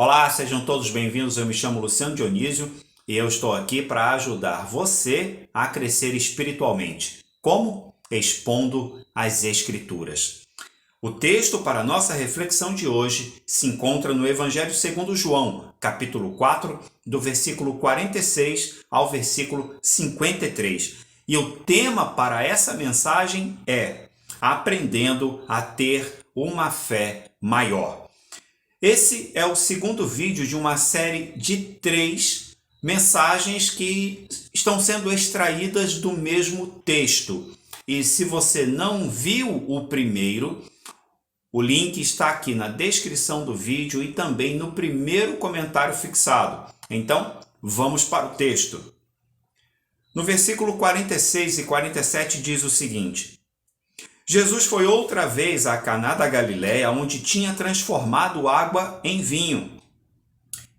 Olá, sejam todos bem-vindos. Eu me chamo Luciano Dionísio e eu estou aqui para ajudar você a crescer espiritualmente. Como? Expondo as Escrituras. O texto para a nossa reflexão de hoje se encontra no Evangelho segundo João, capítulo 4, do versículo 46 ao versículo 53. E o tema para essa mensagem é Aprendendo a ter uma fé maior. Esse é o segundo vídeo de uma série de 3 mensagens que estão sendo extraídas do mesmo texto. E se você não viu o primeiro, o link está aqui na descrição do vídeo e também no primeiro comentário fixado. Então, vamos para o texto. No versículo 46 e 47 diz o seguinte: Jesus foi outra vez a Caná da Galileia, onde tinha transformado água em vinho.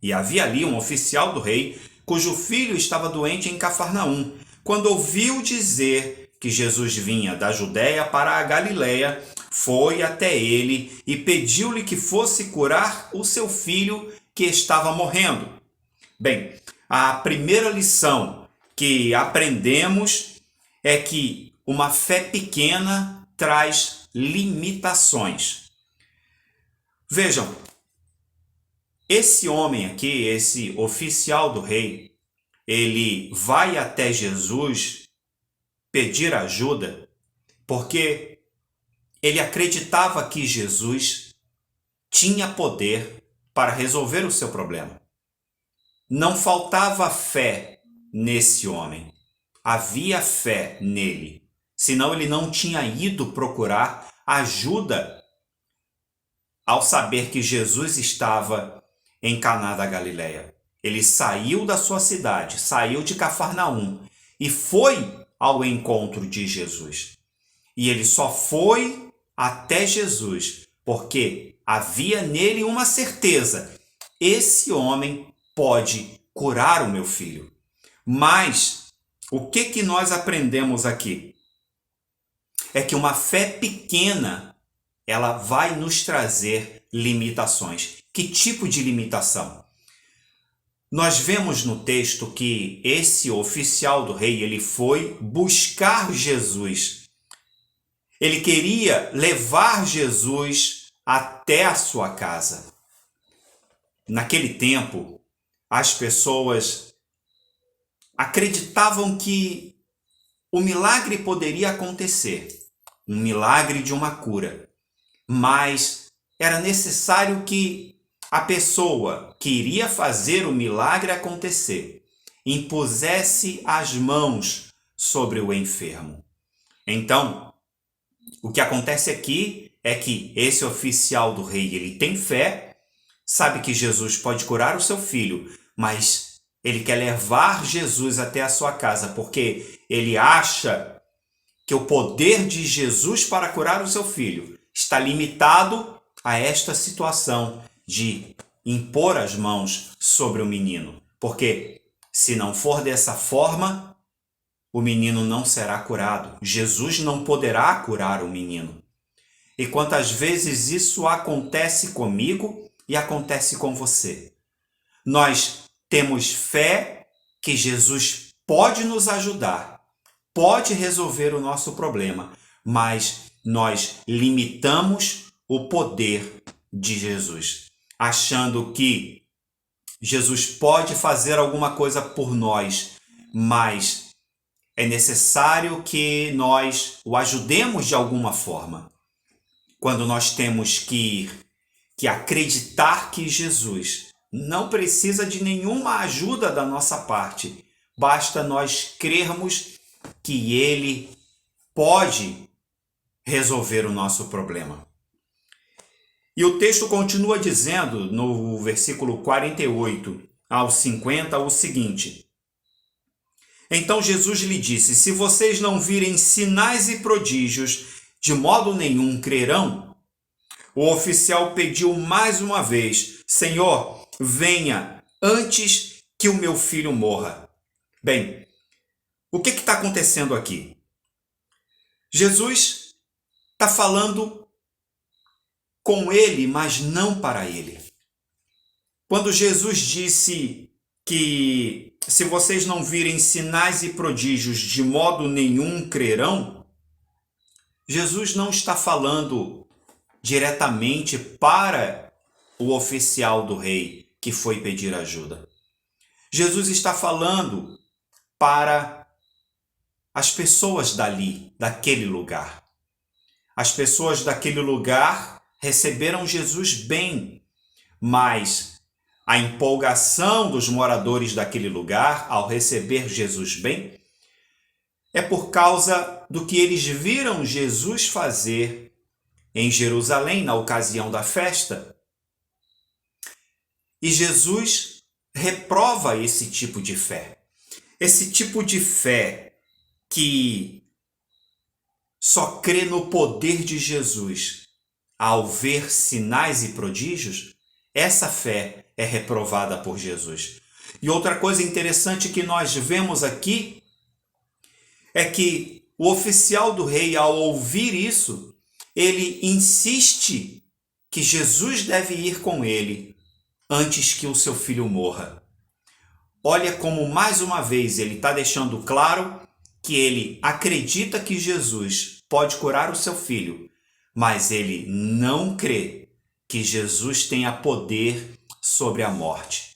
E havia ali um oficial do rei, cujo filho estava doente em Cafarnaum. Quando ouviu dizer que Jesus vinha da Judéia para a Galileia, foi até ele e pediu-lhe que fosse curar o seu filho que estava morrendo. Bem, a primeira lição que aprendemos é que uma fé pequena traz limitações. Vejam, esse homem aqui, esse oficial do rei, ele vai até Jesus pedir ajuda porque ele acreditava que Jesus tinha poder para resolver o seu problema. Não faltava fé nesse homem, havia fé nele. Senão ele não tinha ido procurar ajuda ao saber que Jesus estava em Caná da Galileia. Ele saiu da sua cidade, saiu de Cafarnaum e foi ao encontro de Jesus. E ele só foi até Jesus porque havia nele uma certeza: esse homem pode curar o meu filho. Mas o que nós aprendemos aqui? É que uma fé pequena, ela vai nos trazer limitações. Que tipo de limitação? Nós vemos no texto que esse oficial do rei, ele foi buscar Jesus. Ele queria levar Jesus até a sua casa. Naquele tempo, as pessoas acreditavam que o milagre poderia acontecer. Um milagre de uma cura, mas era necessário que a pessoa que iria fazer o milagre acontecer impusesse as mãos sobre o enfermo. Então, o que acontece aqui é que esse oficial do rei, ele tem fé, sabe que Jesus pode curar o seu filho, mas ele quer levar Jesus até a sua casa, porque ele acha que o poder de Jesus para curar o seu filho está limitado a esta situação de impor as mãos sobre o menino. Porque se não for dessa forma, o menino não será curado. Jesus não poderá curar o menino. E quantas vezes isso acontece comigo e acontece com você? Nós temos fé que Jesus pode nos ajudar, pode resolver o nosso problema, mas nós limitamos o poder de Jesus, achando que Jesus pode fazer alguma coisa por nós, mas é necessário que nós o ajudemos de alguma forma. Quando nós temos que acreditar que Jesus não precisa de nenhuma ajuda da nossa parte, basta nós crermos que ele pode resolver o nosso problema. E o texto continua dizendo, no versículo 48 ao 50, o seguinte: Então Jesus lhe disse: Se vocês não virem sinais e prodígios, de modo nenhum crerão. O oficial pediu mais uma vez: Senhor, venha antes que o meu filho morra. Bem, o que está acontecendo aqui? Jesus está falando com ele, mas não para ele. Quando Jesus disse que se vocês não virem sinais e prodígios, de modo nenhum crerão, Jesus não está falando diretamente para o oficial do rei que foi pedir ajuda. Jesus está falando para as pessoas dali, daquele lugar. As pessoas daquele lugar receberam Jesus bem, mas a empolgação dos moradores daquele lugar ao receber Jesus bem é por causa do que eles viram Jesus fazer em Jerusalém na ocasião da festa. E Jesus reprova esse tipo de fé. Esse tipo de fé que só crê no poder de Jesus ao ver sinais e prodígios, essa fé é reprovada por Jesus. E outra coisa interessante que nós vemos aqui é que o oficial do rei, ao ouvir isso, ele insiste que Jesus deve ir com ele antes que o seu filho morra. Olha como, mais uma vez, ele está deixando claro que ele acredita que Jesus pode curar o seu filho, mas ele não crê que Jesus tenha poder sobre a morte.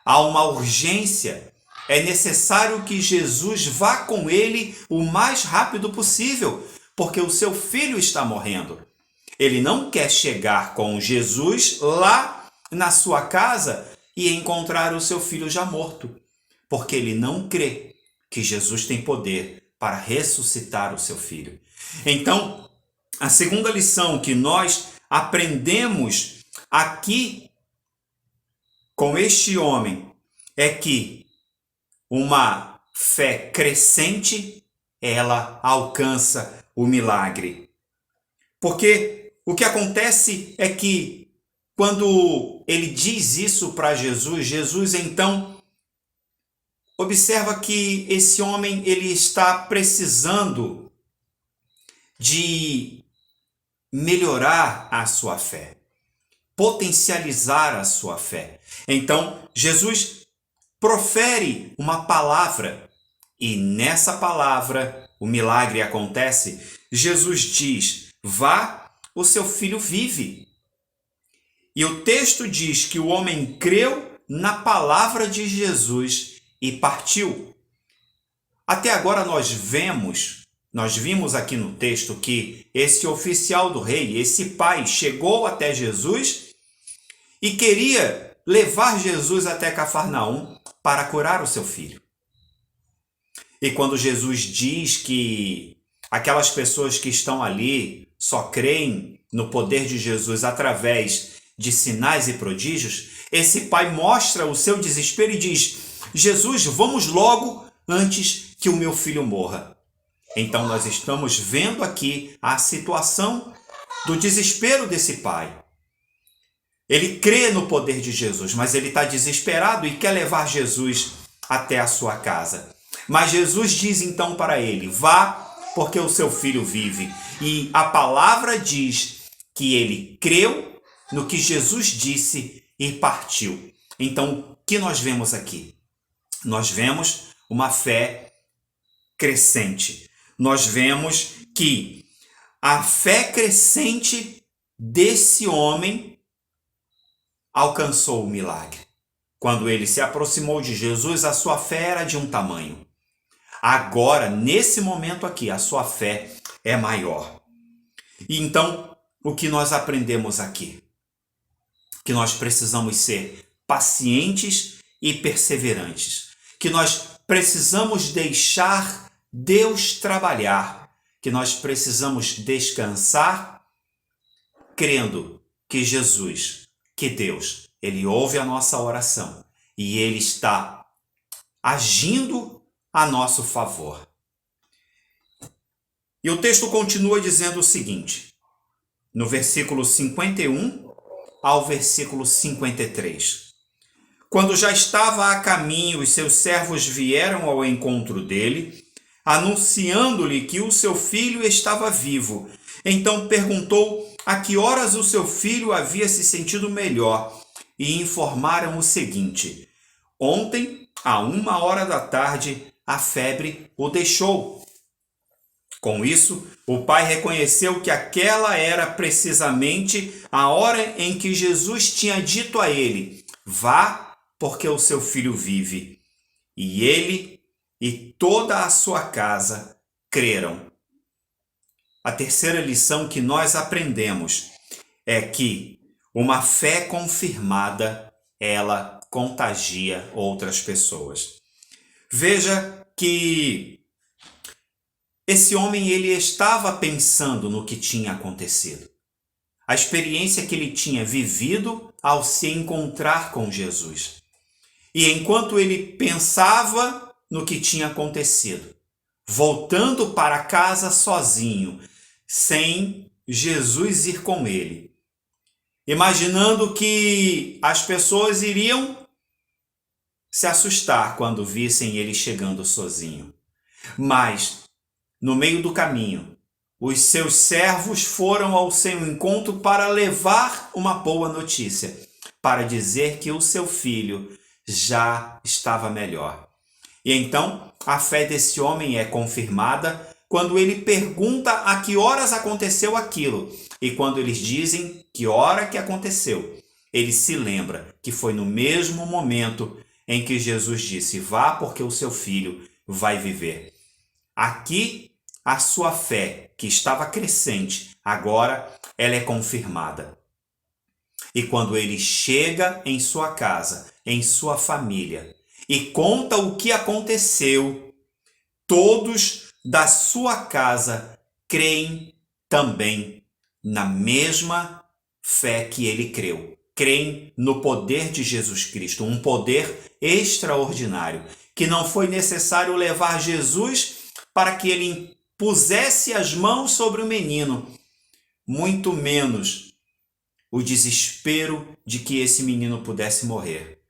Há uma urgência. É necessário que Jesus vá com ele o mais rápido possível, porque o seu filho está morrendo. Ele não quer chegar com Jesus lá na sua casa e encontrar o seu filho já morto, porque ele não crê que Jesus tem poder para ressuscitar o seu filho. Então, a segunda lição que nós aprendemos aqui com este homem é que uma fé crescente, ela alcança o milagre. Porque o que acontece é que quando ele diz isso para Jesus, Jesus então observa que esse homem ele está precisando de melhorar a sua fé, potencializar a sua fé. Então, Jesus profere uma palavra e nessa palavra o milagre acontece. Jesus diz: vá, o seu filho vive. E o texto diz que o homem creu na palavra de Jesus e partiu. Até agora nós vimos aqui no texto que esse oficial do rei, esse pai, chegou até Jesus e queria levar Jesus até Cafarnaum para curar o seu filho. E quando Jesus diz que aquelas pessoas que estão ali só creem no poder de Jesus através de sinais e prodígios, esse pai mostra o seu desespero e diz: Jesus, vamos logo antes que o meu filho morra. Então nós estamos vendo aqui a situação do desespero desse pai. Ele crê no poder de Jesus, mas ele está desesperado e quer levar Jesus até a sua casa. Mas Jesus diz então para ele: vá, porque o seu filho vive. E a palavra diz que ele creu no que Jesus disse e partiu. Então, o que nós vemos aqui? Nós vemos uma fé crescente. Nós vemos que a fé crescente desse homem alcançou o milagre. Quando ele se aproximou de Jesus, a sua fé era de um tamanho. Agora, nesse momento aqui, a sua fé é maior. E então, o que nós aprendemos aqui? Que nós precisamos ser pacientes e perseverantes. Que nós precisamos deixar Deus trabalhar. Que nós precisamos descansar, crendo que Jesus, que Deus, Ele ouve a nossa oração e Ele está agindo a nosso favor. E o texto continua dizendo o seguinte, no versículo 51 ao versículo 53. Quando já estava a caminho, os seus servos vieram ao encontro dele, anunciando-lhe que o seu filho estava vivo. Então perguntou a que horas o seu filho havia se sentido melhor. e informaram o seguinte: ontem, à 1 hora da tarde, a febre o deixou. Com isso, o pai reconheceu que aquela era precisamente a hora em que Jesus tinha dito a ele: vá, porque o seu filho vive. E ele e toda a sua casa creram. A terceira lição que nós aprendemos é que uma fé confirmada, ela contagia outras pessoas. Veja que esse homem, ele estava pensando no que tinha acontecido. A experiência que ele tinha vivido ao se encontrar com Jesus. E enquanto ele pensava no que tinha acontecido, voltando para casa sozinho, sem Jesus ir com ele, imaginando que as pessoas iriam se assustar quando vissem ele chegando sozinho. Mas, no meio do caminho, os seus servos foram ao seu encontro para levar uma boa notícia, para dizer que o seu filho já estava melhor. E então, a fé desse homem é confirmada quando ele pergunta a que horas aconteceu aquilo. E quando eles dizem que hora que aconteceu, ele se lembra que foi no mesmo momento em que Jesus disse: vá, porque o seu filho vai viver. Aqui, a sua fé, que estava crescente, agora ela é confirmada. E quando ele chega em sua casa, em sua família, e conta o que aconteceu, todos da sua casa creem também na mesma fé que ele creu. Creem no poder de Jesus Cristo, um poder extraordinário, que não foi necessário levar Jesus para que ele pusesse as mãos sobre o menino, muito menos o desespero de que esse menino pudesse morrer.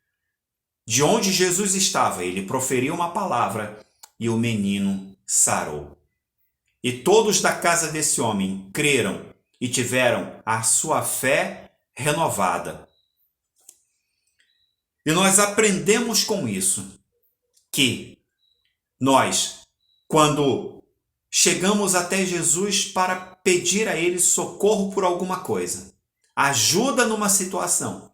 De onde Jesus estava, ele proferiu uma palavra e o menino sarou. E todos da casa desse homem creram e tiveram a sua fé renovada. E nós aprendemos com isso que nós, quando chegamos até Jesus para pedir a ele socorro por alguma coisa, ajuda numa situação,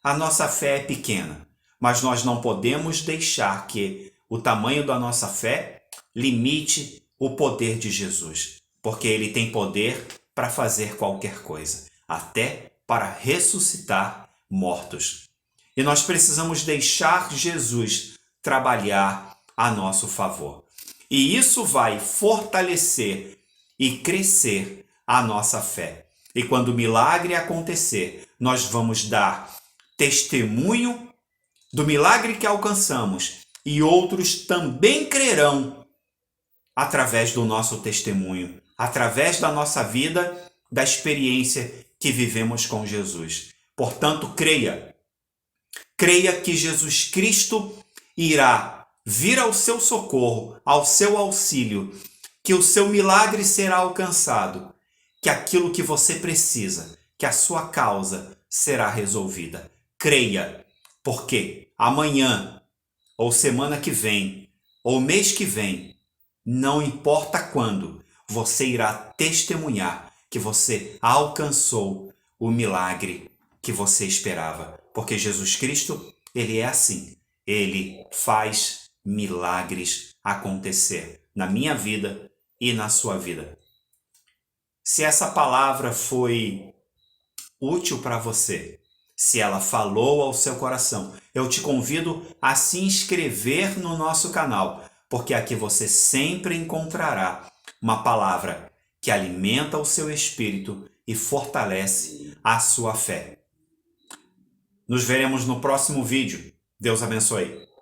a nossa fé é pequena, mas nós não podemos deixar que o tamanho da nossa fé limite o poder de Jesus, porque ele tem poder para fazer qualquer coisa, até para ressuscitar mortos. E nós precisamos deixar Jesus trabalhar a nosso favor. E isso vai fortalecer e crescer a nossa fé. E quando o milagre acontecer, nós vamos dar testemunho do milagre que alcançamos e outros também crerão através do nosso testemunho, através da nossa vida, da experiência que vivemos com Jesus. Portanto, creia que Jesus Cristo irá vir ao seu socorro, ao seu auxílio, que o seu milagre será alcançado, que aquilo que você precisa, que a sua causa será resolvida. Creia, porque amanhã, ou semana que vem, ou mês que vem, não importa quando, você irá testemunhar que você alcançou o milagre que você esperava. Porque Jesus Cristo, ele é assim. Ele faz milagres acontecer na minha vida e na sua vida. Se essa palavra foi útil para você, se ela falou ao seu coração, eu te convido a se inscrever no nosso canal, porque aqui você sempre encontrará uma palavra que alimenta o seu espírito e fortalece a sua fé. Nos veremos no próximo vídeo. Deus abençoe.